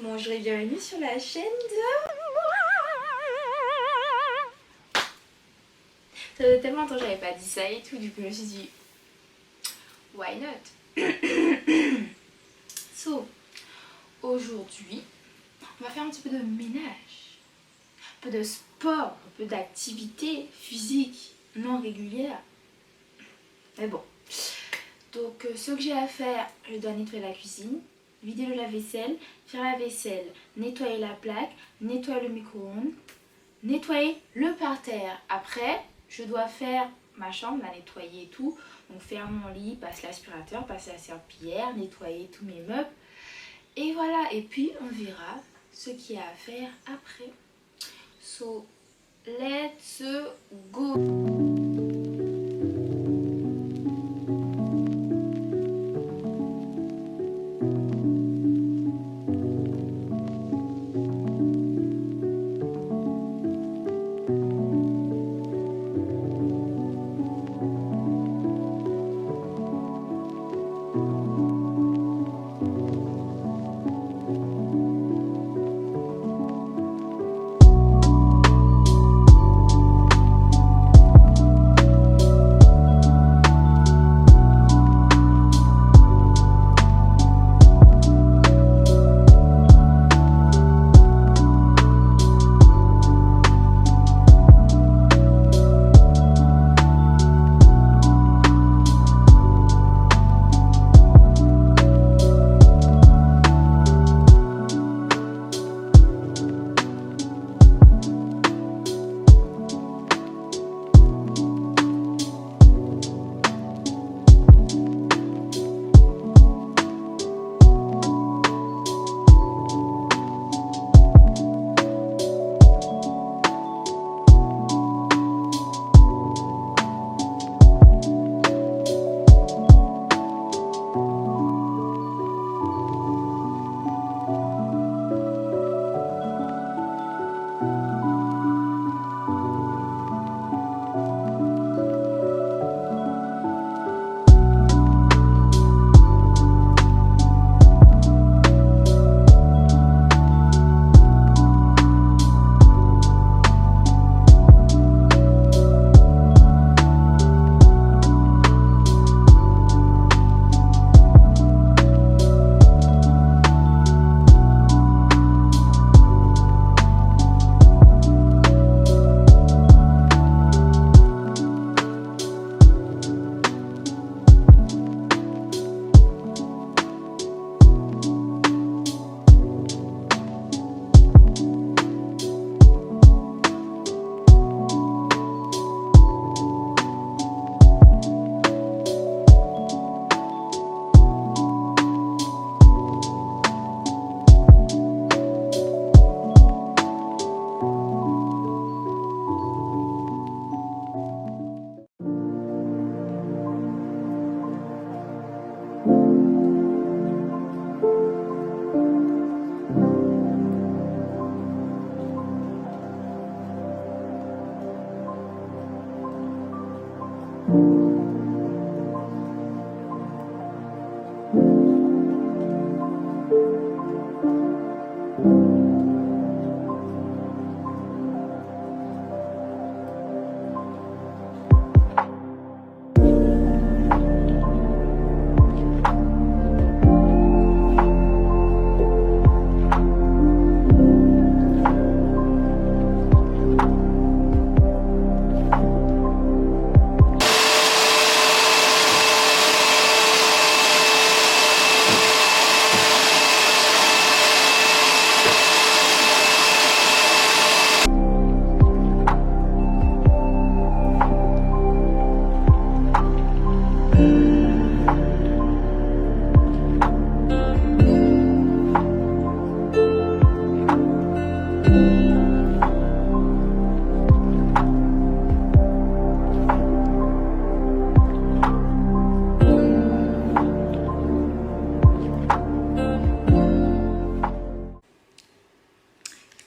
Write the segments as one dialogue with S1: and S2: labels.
S1: Bonjour et bienvenue sur la chaîne de... Ça faisait tellement longtemps que j'avais pas dit ça et tout, du coup je me suis dit... Why not? So, aujourd'hui, on va faire un petit peu de ménage, un peu de sport, un peu d'activité physique non régulière. Mais bon. Donc ce que j'ai à faire, je dois nettoyer la cuisine, vider le lave-vaisselle, faire la vaisselle, nettoyer la plaque, nettoyer le micro-ondes, nettoyer le parterre. Après, je dois faire ma chambre, la nettoyer et tout. Donc faire mon lit, passer l'aspirateur, passer la serpillière, nettoyer tous mes meubles. Et voilà, et puis on verra ce qu'il y a à faire après. So, let's go!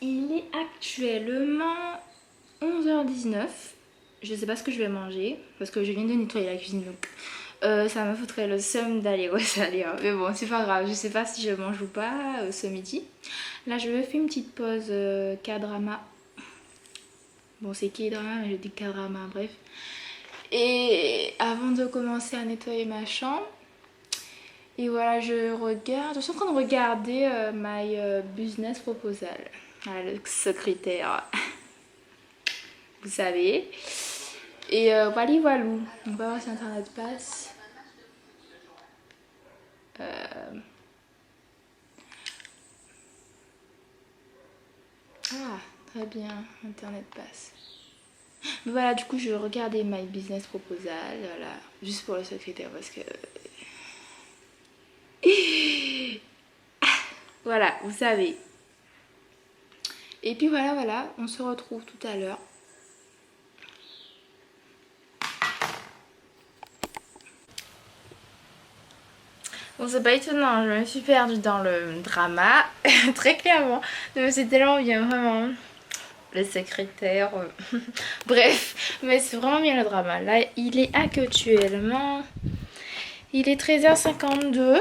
S1: Il est actuellement 11h19. Je sais pas ce que je vais manger parce que je viens de nettoyer la cuisine, donc ça me foutrait le seum d'aller au salé. Hein. Mais bon, c'est pas grave, je sais pas si je mange ou pas ce midi. Là, je vais faire une petite pause K-drama. Bon, c'est K-drama, mais je dis K-drama, bref. Et avant de commencer à nettoyer ma chambre, et voilà, je suis en train de regarder My Business Proposal. Voilà, le secrétaire, vous savez. Et voilà, voilà. On va voir si internet passe. Ah, très bien, internet passe. Mais voilà, du coup, je regardais My Business Proposal, voilà, juste pour le secrétaire parce que. Voilà, vous savez. Et puis voilà, on se retrouve tout à l'heure. Bon, c'est pas étonnant, je me suis perdue dans le drama, très clairement. Mais c'est tellement bien, vraiment. Le secrétaire. Bref, mais c'est vraiment bien le drama. Là, il est actuellement. Il est 13h52.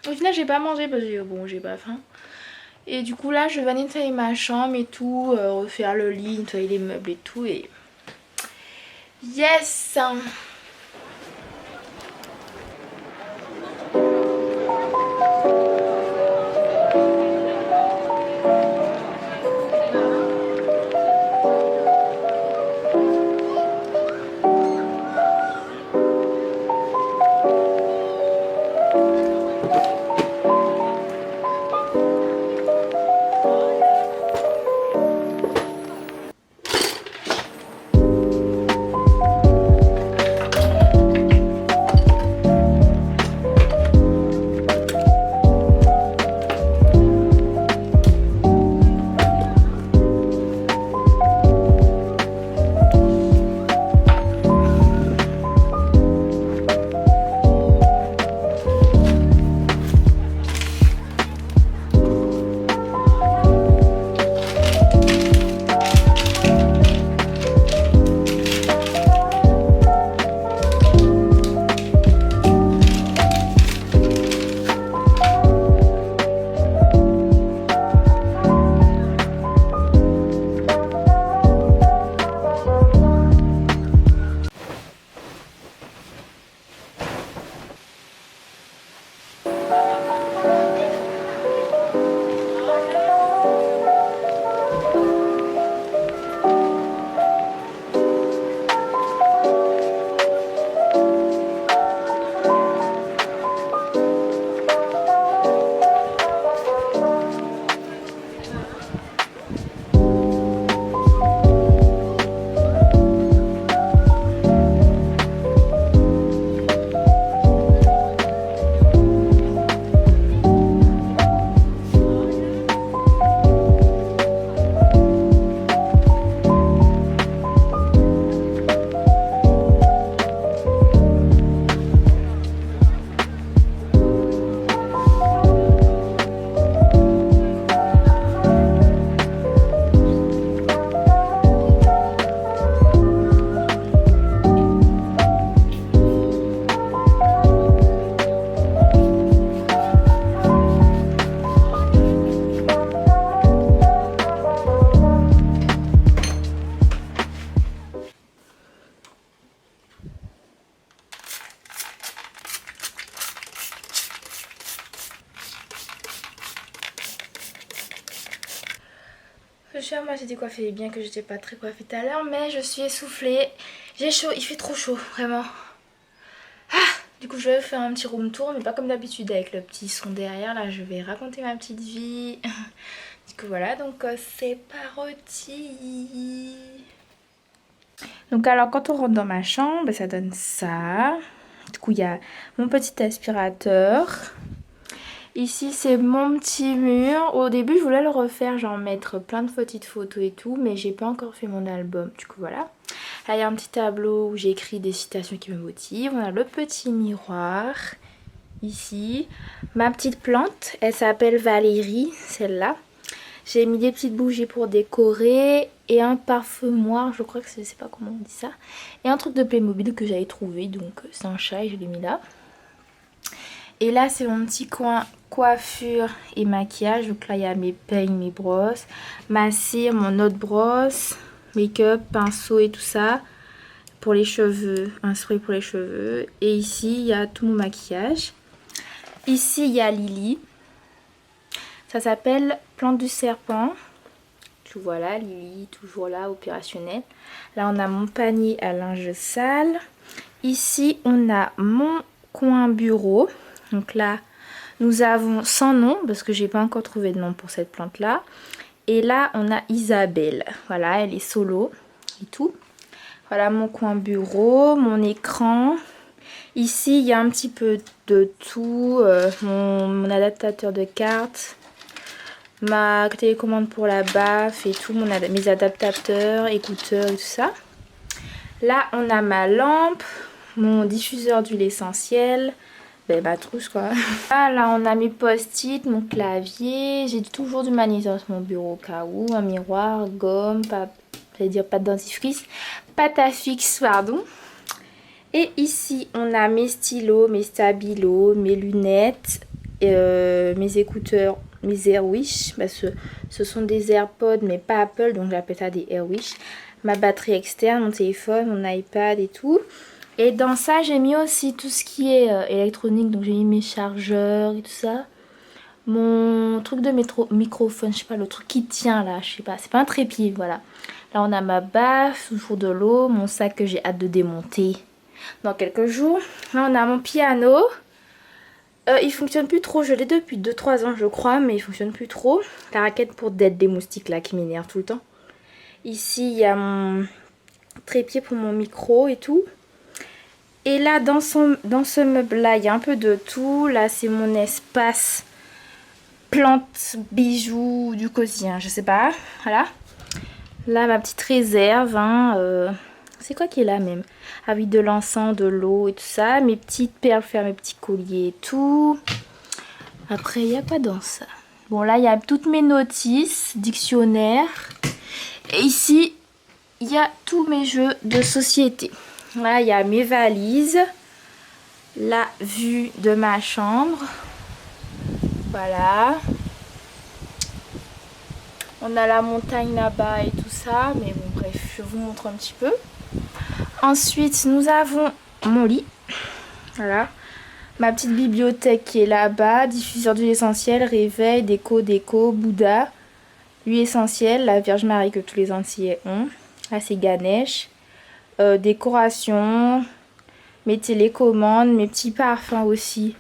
S1: Au final, j'ai pas mangé parce que bon, j'ai pas faim. Et du coup, là, je vais nettoyer ma chambre et tout, refaire le lit, nettoyer les meubles et tout. Et. Yes! Moi j'étais coiffée, bien que j'étais pas très coiffée tout à l'heure, mais je suis essoufflée. J'ai chaud, il fait trop chaud, vraiment. Du coup je vais faire un petit room tour, mais pas comme d'habitude avec le petit son derrière. Là je vais raconter ma petite vie. Du coup voilà, donc c'est parti. Donc alors quand on rentre dans ma chambre, ça donne ça. Du coup il y a mon petit aspirateur. Ici c'est mon petit mur. Au début je voulais le refaire, genre mettre plein de petites photos et tout, mais j'ai pas encore fait mon album. Du coup voilà. Là il y a un petit tableau où j'ai écrit des citations qui me motivent. On a le petit miroir ici. Ma petite plante, elle s'appelle Valérie, celle-là. J'ai mis des petites bougies pour décorer et un parfumoir, je crois que je sais pas comment on dit ça. Et un truc de Playmobil que j'avais trouvé, donc c'est un chat et je l'ai mis là. Et là c'est mon petit coin coiffure et maquillage. Donc là il y a mes peignes, mes brosses, ma cire, mon autre brosse, make-up, pinceau et tout ça. Pour les cheveux, un spray pour les cheveux. Et ici il y a tout mon maquillage. Ici il y a Lily. Ça s'appelle Plante du serpent. Donc voilà, Lily toujours là, opérationnelle. Là on a mon panier à linge sale. Ici on a mon coin bureau. Donc là nous avons sans nom parce que j'ai pas encore trouvé de nom pour cette plante là. Et là on a Isabelle. Voilà, elle est solo et tout. Voilà mon coin bureau, mon écran. Ici il y a un petit peu de tout. Mon adaptateur de cartes. Ma télécommande pour la baffe et tout, mes adaptateurs, écouteurs et tout ça. Là on a ma lampe, mon diffuseur d'huile essentielle, ma trousse quoi. Là on a mes post-it, mon clavier, j'ai toujours du magnésium sur mon bureau au cas où, un miroir, gomme, pâte de dentifrice, pâte à fixe pardon. Et ici on a mes stylos, mes stabilos, mes lunettes, mes écouteurs, mes Airwish, ce sont des AirPods mais pas Apple donc j'appelle ça des Airwish. Ma batterie externe, mon téléphone, mon iPad et tout. Et dans ça j'ai mis aussi tout ce qui est électronique, donc j'ai mis mes chargeurs et tout ça. Mon truc de microphone, je sais pas, le truc qui tient là, je sais pas, c'est pas un trépied, voilà. Là on a ma baffe, toujours de l'eau, mon sac que j'ai hâte de démonter dans quelques jours. Là on a mon piano. Il fonctionne plus trop, je l'ai depuis 2-3 ans je crois, mais il fonctionne plus trop. La raquette pour d'être des moustiques là qui m'énerve tout le temps. Ici il y a mon trépied pour mon micro et tout. Et là dans ce meuble là il y a un peu de tout. Là c'est mon espace plantes, bijoux, du quotidien, je sais pas. Voilà. Là ma petite réserve, c'est quoi qui est là même? Ah oui, de l'encens, de l'eau et tout ça. Mes petites perles, faire mes petits colliers et tout. Après, il n'y a pas dans ça. Bon, là, il y a toutes mes notices, dictionnaire. Et ici, il y a tous mes jeux de société. Là, il y a mes valises. La vue de ma chambre. Voilà. On a la montagne là-bas et tout ça. Mais bon, bref, je vous montre un petit peu. Ensuite, nous avons mon lit. Voilà. Ma petite bibliothèque qui est là-bas. Diffuseur d'huile essentielle, réveil, déco, Bouddha. L'huile essentielle, la Vierge Marie que tous les Antillais ont. Là, c'est Ganesh. Décoration. Mes télécommandes, mes petits parfums aussi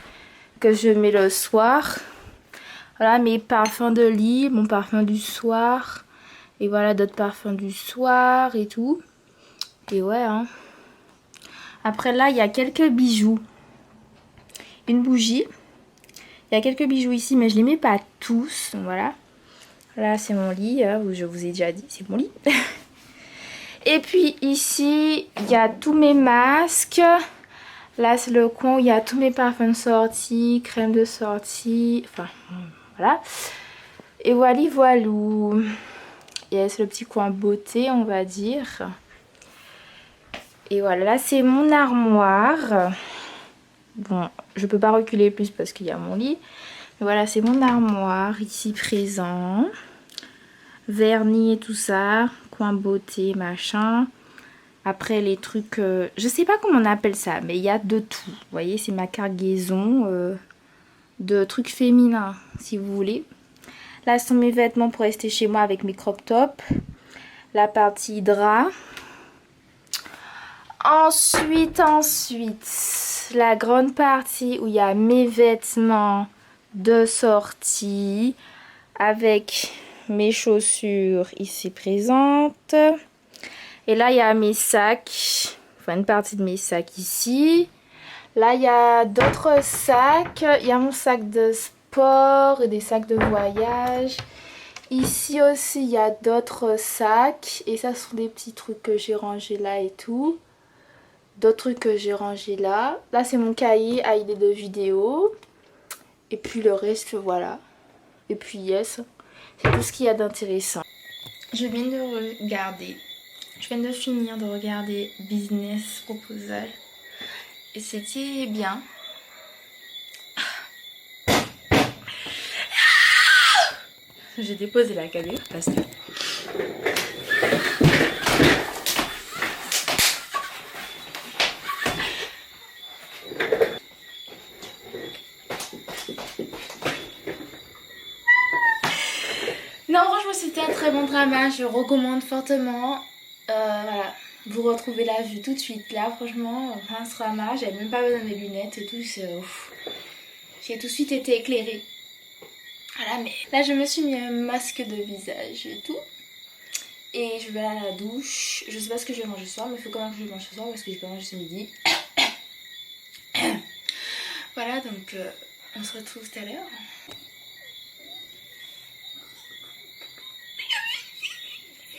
S1: que je mets le soir. Voilà, mes parfums de lit, mon parfum du soir. Et voilà, d'autres parfums du soir et tout. Et ouais, Après là, il y a quelques bijoux. Une bougie. Il y a quelques bijoux ici, mais je les mets pas tous. Donc voilà. Là, c'est mon lit. Où je vous ai déjà dit, c'est mon lit. Et puis ici, il y a tous mes masques. Là, c'est le coin où il y a tous mes parfums de sortie, crème de sortie. Enfin, voilà. Et voilà, voilou. Et c'est le petit coin beauté, on va dire. Et voilà, là c'est mon armoire. Bon, je peux pas reculer plus parce qu'il y a mon lit. Mais voilà, c'est mon armoire ici présent. Vernis et tout ça. Coin beauté, machin. Après les trucs, je sais pas comment on appelle ça, mais il y a de tout. Vous voyez, c'est ma cargaison de trucs féminins, si vous voulez. Là, ce sont mes vêtements pour rester chez moi avec mes crop tops. La partie drap. Ensuite, la grande partie où il y a mes vêtements de sortie avec mes chaussures ici présentes. Et là, il y a mes sacs, enfin une partie de mes sacs ici. Là, il y a d'autres sacs. Il y a mon sac de sport et des sacs de voyage. Ici aussi, il y a d'autres sacs. Et ça, ce sont des petits trucs que j'ai rangés là et tout. D'autres trucs que j'ai rangés là. Là, c'est mon cahier à idées de vidéos. Et puis le reste, voilà. Et puis yes. C'est tout ce qu'il y a d'intéressant. Je viens de finir de regarder Business Proposal. Et c'était bien. J'ai déposé la caméra parce que... Non, franchement, c'était un très bon drama. Je recommande fortement. Voilà. Vous retrouvez la vue tout de suite. Là, franchement, un drama. J'avais même pas besoin des lunettes et tout. J'ai tout de suite été éclairée. Voilà, mais là, je me suis mis un masque de visage et tout. Et je vais aller à la douche. Je sais pas ce que je vais manger ce soir, mais il faut quand même que je mange ce soir parce que j'ai pas mangé ce midi. Voilà, donc on se retrouve tout à l'heure.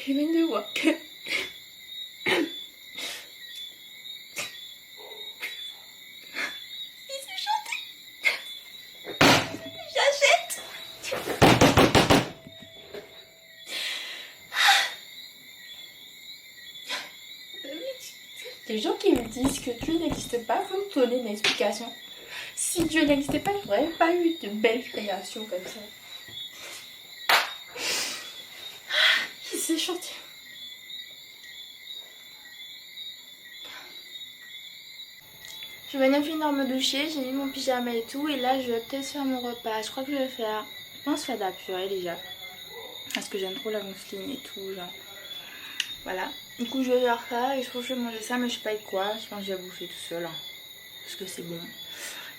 S1: Je viens de voir que... Il s'est chanté. J'achète. Les gens qui me disent que Dieu n'existe pas, vous me donnez une explication. Si Dieu n'existait pas, j'aurais pas eu de belles créations comme ça. Il s'est chanté. Je venais de finir de me doucher, j'ai mis mon pyjama et tout, et là je vais peut-être faire mon repas. Je crois que je vais faire... Je pense faire de la purée déjà. Parce que j'aime trop la mousseline et tout, genre. Voilà. Du coup je vais faire ça et je pense que je vais manger ça, mais je sais pas avec quoi. Je pense que je vais bouffer tout seul. Hein, parce que c'est bon.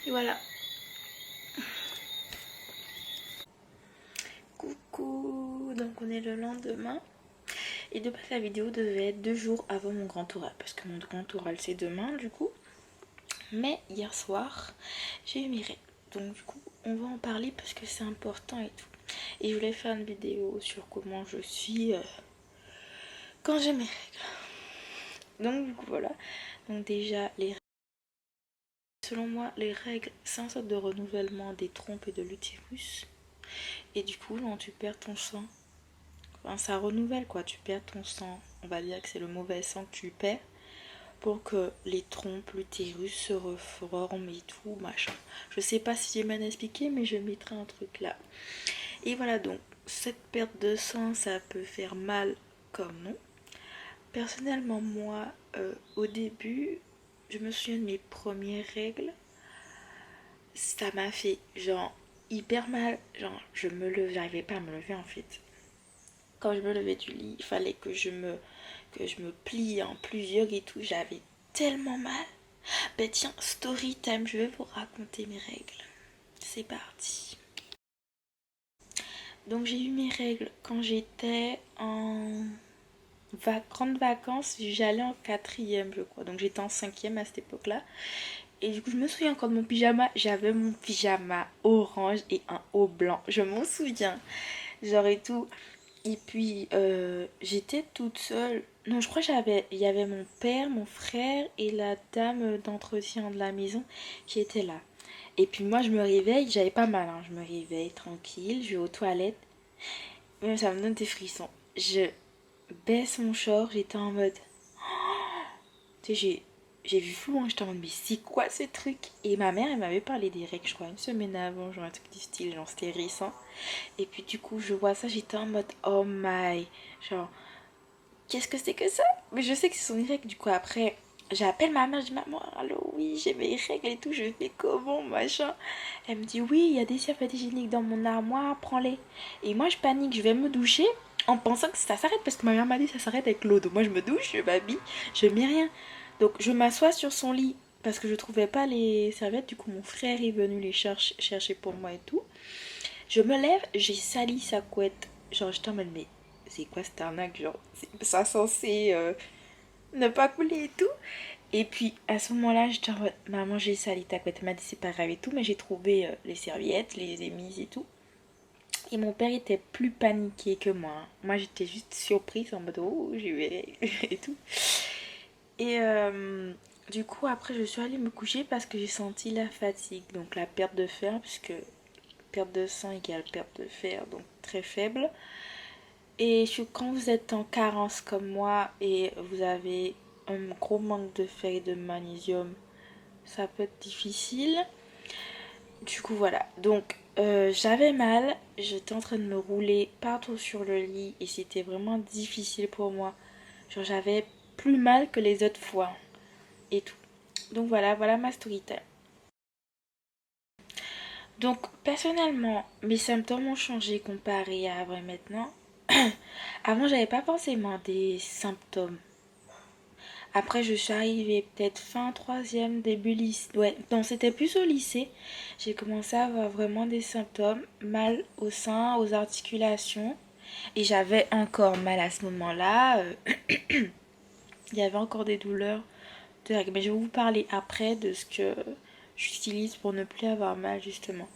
S1: Et voilà. Coucou. Donc on est le lendemain. Et de base la vidéo devait être 2 jours avant mon grand oral. Parce que mon grand oral c'est demain du coup. Mais hier soir, j'ai eu mes règles. Donc du coup, on va en parler parce que c'est important et tout. Et je voulais faire une vidéo sur comment je suis quand j'ai mes règles. Donc du coup, voilà. Donc déjà, les règles. Selon moi, les règles, c'est une sorte de renouvellement des trompes et de l'utérus. Et du coup, quand tu perds ton sang, enfin, ça renouvelle quoi. Tu perds ton sang. On va dire que c'est le mauvais sang que tu perds. Pour que les trompes, l'utérus se reforment et tout, machin. Je sais pas si j'ai mal expliqué, mais je mettrai un truc là. Et voilà, donc, cette perte de sang, ça peut faire mal comme non. Personnellement, moi, au début, je me souviens de mes premières règles. Ça m'a fait, genre, hyper mal. Genre, j'arrivais pas à me lever, en fait. Quand je me levais du lit, il fallait que je me plie en plusieurs et tout. J'avais tellement mal. Ben tiens, story time, je vais vous raconter mes règles. C'est parti. Donc j'ai eu mes règles quand j'étais en grandes vacances. J'allais en 4e je crois. Donc j'étais en 5e à cette époque-là. Et du coup je me souviens encore de mon pyjama. J'avais mon pyjama orange et un haut blanc. Je m'en souviens. Genre et tout. Et puis j'étais toute seule. Non, je crois il y avait mon père, mon frère et la dame d'entretien de la maison qui étaient là. Et puis moi je me réveille, j'avais pas mal, hein. Je me réveille tranquille, je vais aux toilettes. Même ça me donne des frissons. Je baisse mon short, j'étais en mode... Tu sais, j'ai vu flou, hein. J'étais en mode mais c'est quoi ce truc? Et ma mère elle m'avait parlé des règles, je crois, une semaine avant, genre un truc du style, genre c'était récent. Et puis du coup je vois ça, j'étais en mode oh my... Genre... Qu'est-ce que c'est que ça? Mais je sais que ce sont des règles. Du coup, après, j'appelle ma mère. Je dis maman, allô, oui, j'ai mes règles et tout. Je fais comment, machin? Elle me dit oui, il y a des serviettes hygiéniques dans mon armoire, prends-les. Et moi, je panique. Je vais me doucher en pensant que ça s'arrête parce que ma mère m'a dit ça s'arrête avec l'eau. Donc, moi, je me douche, je m'habille, je mets rien. Donc, je m'assois sur son lit parce que je trouvais pas les serviettes. Du coup, mon frère est venu les chercher pour moi et tout. Je me lève, j'ai sali sa couette. Genre, je t'en mode, mais c'est quoi cette arnaque? Genre, c'est ça censé ne pas couler et tout. Et puis, à ce moment-là, je dis, maman, j'ai sali ta couette. Elle m'a dit, c'est pas grave et tout, mais j'ai trouvé les serviettes, les émises et tout. Et mon père était plus paniqué que moi. Moi, j'étais juste surprise en mode, oh, j'y vais et tout. Et du coup, après, je suis allée me coucher parce que j'ai senti la fatigue, donc la perte de fer, puisque
S2: perte de sang égale perte de fer, donc très faible. Et quand vous êtes en carence comme moi et vous avez un gros manque de fer et de magnésium, ça peut être difficile. Du coup voilà, donc j'avais mal, j'étais en train de me rouler partout sur le lit et c'était vraiment difficile pour moi. Genre j'avais plus mal que les autres fois et tout. Donc voilà ma story time. Donc personnellement, mes symptômes ont changé comparé à avant et maintenant. Avant, j'avais pas forcément des symptômes. Après, je suis arrivée peut-être fin troisième, début lycée. Ouais, non, c'était plus au lycée. J'ai commencé à avoir vraiment des symptômes. Mal au sein, aux articulations. Et j'avais encore mal à ce moment-là. Il y avait encore des douleurs de règles. Mais je vais vous parler après de ce que j'utilise pour ne plus avoir mal, justement.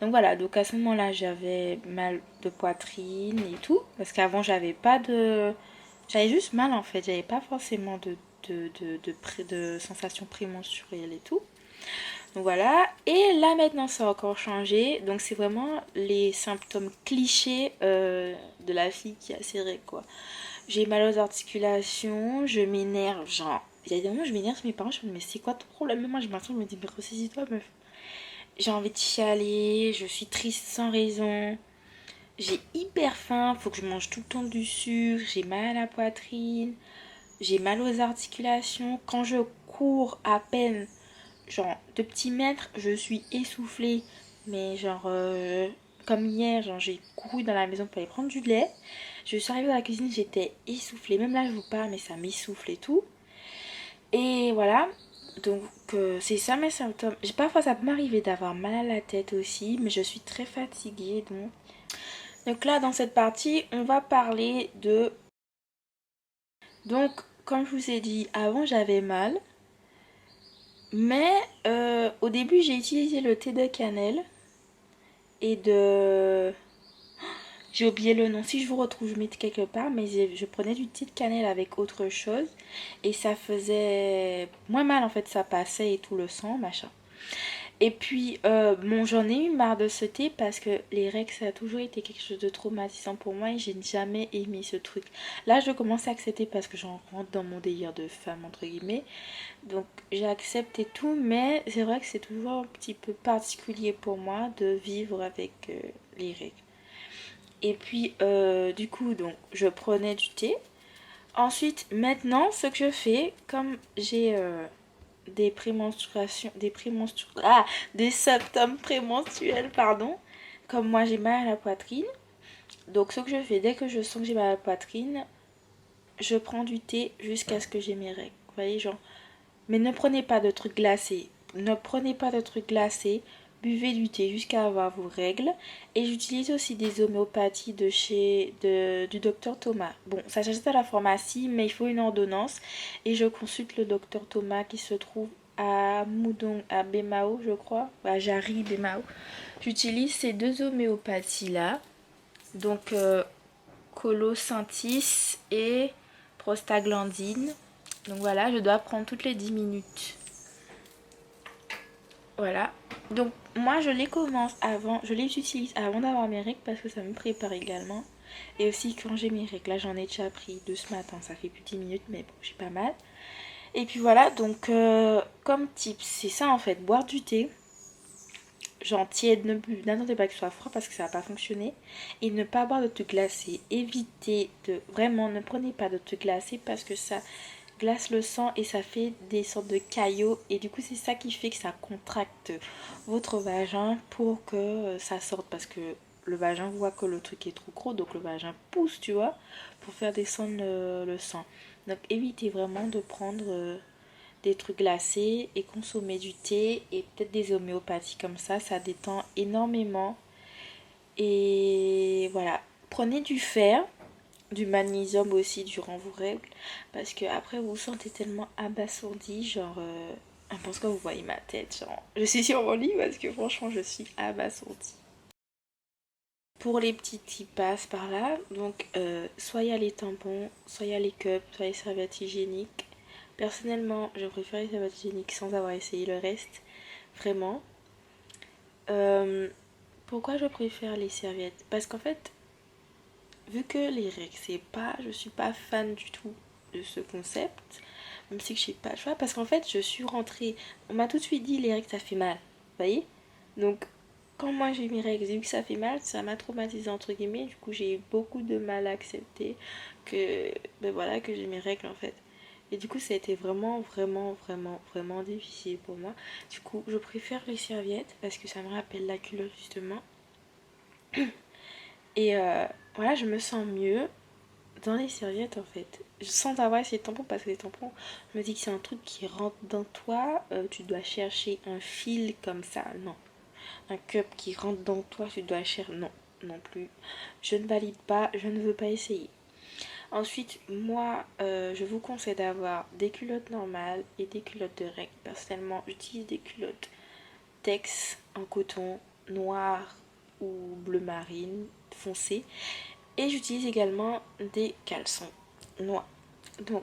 S2: Donc voilà, donc à ce moment-là, j'avais mal de poitrine et tout. Parce qu'avant, j'avais pas de... J'avais juste mal en fait. J'avais pas forcément de sensations prémenstruelles et tout. Donc voilà. Et là maintenant, ça a encore changé. Donc c'est vraiment les symptômes clichés de la fille qui a ses règles, quoi. J'ai mal aux articulations, je m'énerve, genre... Il y a des moments où je m'énerve sur mes parents, je me dis mais c'est quoi ton problème? Moi je m'attends, je me dis mais ressaisis-toi meuf. J'ai envie de chialer, je suis triste sans raison. J'ai hyper faim, faut que je mange tout le temps du sucre, j'ai mal à la poitrine, j'ai mal aux articulations. Quand je cours à peine, genre 2 petits mètres, je suis essoufflée. Mais genre, comme hier, genre j'ai couru dans la maison pour aller prendre du lait. Je suis arrivée dans la cuisine, j'étais essoufflée. Même là, je vous parle, mais ça m'essouffle et tout. Et voilà. Donc, c'est ça mes symptômes. Parfois, ça peut m'arriver d'avoir mal à la tête aussi, mais je suis très fatiguée. Donc là, dans cette partie, on va parler de... Donc, comme je vous ai dit, avant, j'avais mal. Mais au début, j'ai utilisé le thé de cannelle et de... J'ai oublié le nom. Si je vous retrouve, je mets quelque part. Mais je prenais du thé de cannelle avec autre chose. Et ça faisait moins mal en fait. Ça passait et tout le sang, machin. Et puis, bon, j'en ai eu marre de ce thé parce que les règles, ça a toujours été quelque chose de traumatisant pour moi et j'ai jamais aimé ce truc. Là, je commence à accepter parce que j'en rentre dans mon délire de femme, entre guillemets. Donc, j'ai accepté tout, mais c'est vrai que c'est toujours un petit peu particulier pour moi de vivre avec les règles. Et puis, du coup, donc, je prenais du thé. Ensuite, maintenant, ce que je fais, comme j'ai des symptômes prémenstruels, pardon. Comme moi, j'ai mal à la poitrine. Donc, ce que je fais, dès que je sens que j'ai mal à la poitrine, je prends du thé jusqu'à ce que j'ai mes règles. Vous voyez, genre. Mais ne prenez pas de trucs glacés. Ne prenez pas de trucs glacés. Buvez du thé jusqu'à avoir vos règles. Et j'utilise aussi des homéopathies du docteur Thomas. Bon, ça s'achète à la pharmacie, mais il faut une ordonnance. Et je consulte le docteur Thomas qui se trouve à Moudon, à Bemao, je crois. À Jarry, Bemao. J'utilise ces deux homéopathies-là. Donc, Colosentis et prostaglandine. Donc voilà, je dois prendre toutes les 10 minutes. Voilà. Donc moi je les commence avant, je les utilise avant d'avoir mes règles parce que ça me prépare également. Et aussi quand j'ai mes règles, là j'en ai déjà pris 2 ce matin, ça fait plus de 10 minutes mais bon j'ai pas mal. Et puis voilà, donc comme tips, c'est ça en fait, boire du thé. Genre tiède, n'attendez pas que ce soit froid parce que ça va pas fonctionner. Et ne pas boire de trucs glacés. Évitez de... Vraiment, ne prenez pas de trucs glacés parce que ça glace le sang et ça fait des sortes de caillots. Et du coup, c'est ça qui fait que ça contracte votre vagin pour que ça sorte. Parce que le vagin voit que le truc est trop gros. Donc le vagin pousse, tu vois, pour faire descendre le sang. Donc évitez vraiment de prendre... des trucs glacés et consommer du thé et peut-être des homéopathies comme ça détend énormément. Et voilà, prenez du fer, du magnésium aussi durant vos règles parce que après vous vous sentez tellement abasourdi, genre je pense que vous voyez ma tête, genre je suis sur mon lit parce que franchement je suis abasourdie. Pour les petites qui passent par là, donc soit il y a les tampons, soit il y a les cups, soit les serviettes hygiéniques. Personnellement, je préfère les serviettes hygiéniques sans avoir essayé le reste, vraiment. Pourquoi je préfère les serviettes? Parce qu'en fait, vu que les règles, je suis pas fan du tout de ce concept, même si je sais pas le choix, parce qu'en fait, je suis rentrée, on m'a tout de suite dit les règles ça fait mal, vous voyez? Donc, quand moi j'ai eu mes règles, j'ai vu que ça fait mal, ça m'a traumatisé entre guillemets, du coup j'ai eu beaucoup de mal à accepter que, ben voilà, que j'ai mes règles en fait. Et du coup, ça a été vraiment difficile pour moi. Du coup, je préfère les serviettes parce que ça me rappelle la culotte justement. Et voilà, je me sens mieux dans les serviettes en fait. Sans avoir essayé de tampons parce que les tampons, je me dis que c'est un truc qui rentre dans toi. Tu dois chercher un fil comme ça. Non. Un cup qui rentre dans toi, tu dois chercher. Non, non plus. Je ne valide pas, je ne veux pas essayer. Ensuite, moi, je vous conseille d'avoir des culottes normales et des culottes de règles. Personnellement, j'utilise des culottes Tex en coton noir ou bleu marine foncé. Et j'utilise également des caleçons noirs. Donc,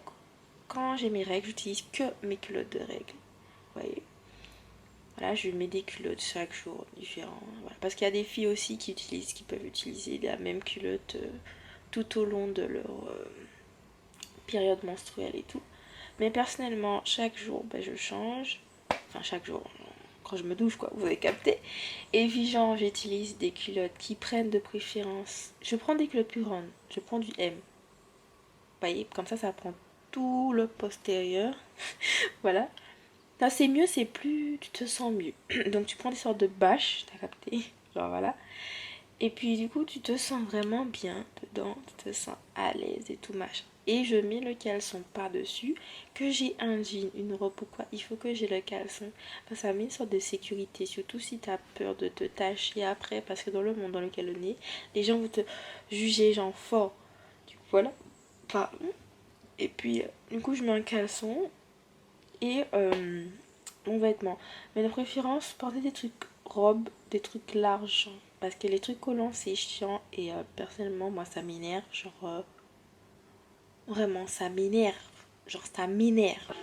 S2: quand j'ai mes règles, j'utilise que mes culottes de règles. Vous voyez, voilà, je mets des culottes chaque jour différents. Voilà. Parce qu'il y a des filles aussi qui peuvent utiliser la même culotte tout au long de leur période menstruelle et tout. Mais personnellement, chaque jour, je change. Enfin, chaque jour, quand je me douche, quoi, vous avez capté. Et puis, genre, j'utilise des culottes qui prennent de préférence. Je prends des culottes plus grandes. Je prends du M. Vous voyez, comme ça prend tout le postérieur. Voilà. Là, c'est mieux, c'est plus. Tu te sens mieux. Donc, tu prends des sortes de bâches, t'as capté. Genre, voilà. Et puis du coup tu te sens vraiment bien dedans, tu te sens à l'aise et tout machin. Et je mets le caleçon par-dessus, que j'ai un jean, une robe ou quoi, il faut que j'ai le caleçon. Parce que ça met une sorte de sécurité, surtout si tu as peur de te tâcher après, parce que dans le monde dans lequel on est, les gens vont te juger genre fort. Du coup voilà. Enfin, et puis du coup je mets un caleçon et mon vêtement. Mais de préférence, porter des trucs robes, des trucs larges. Parce que les trucs collants, c'est chiant. Et personnellement, moi, ça m'énerve. Genre, vraiment, ça m'énerve. Genre, ça m'énerve.